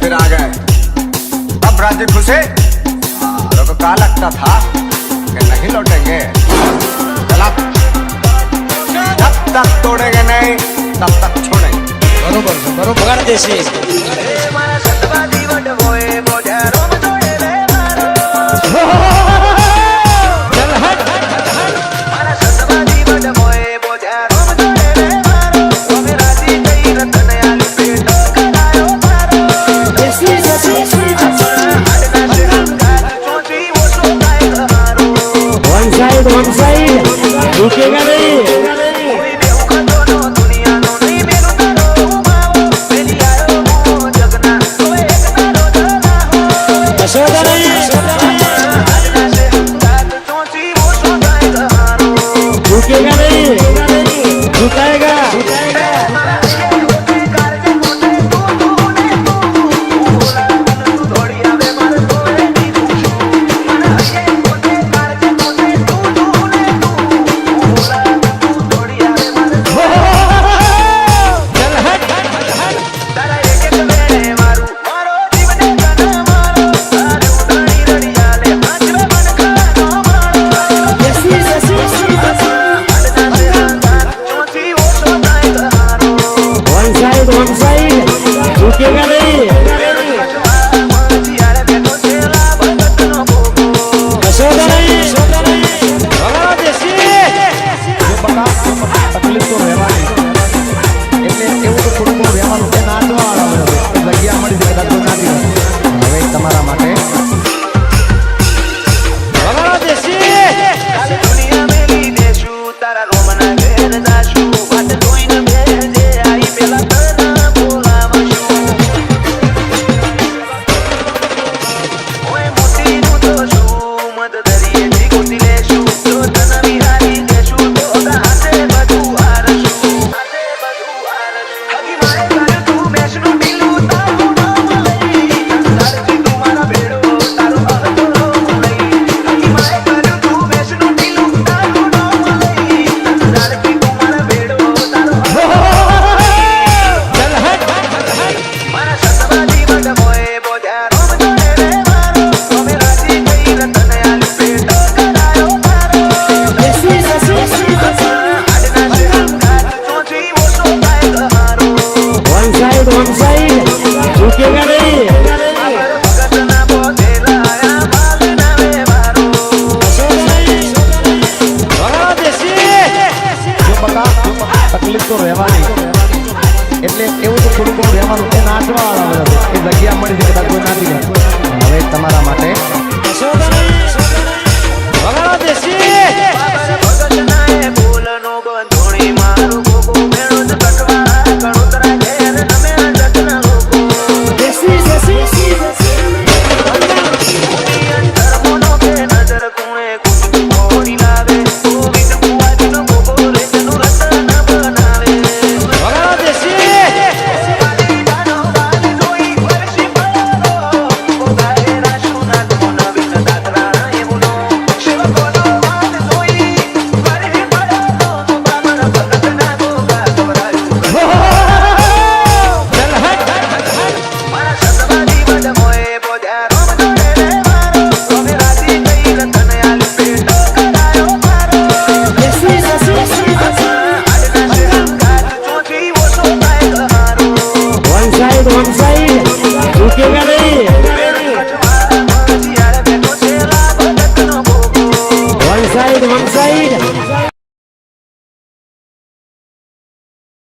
फिर आ गए। अब राज्य खुशे। तो क्या लगता था कि नहीं लौटेंगे? चला, जब तक तोड़ेंगे नहीं तब तक छोड़ेंगे। बरोबर बरोबर देशी वन साइड रुकेगा नहीं। रुकेगा नहीं, रुकाएगा। वन साइड रुकेगा नहीं। તકલીફ તો રહેવાની એટલે એવું તો થોડું બહુ રહેવાનું છે. નાચવા વાળા જગ્યા મળી જાય તો નાચી હવે તમારા માટે वन साइड रुकेगा नहीं। તકલીફ તો રહેવાની એટલે એવું તો થોડું બહુ રહેવાનું છે. નાચવા વાળા એ જગ્યા મળી જાય તો નાચી જાય હવે તમારા માટે वन साइड रुकेगा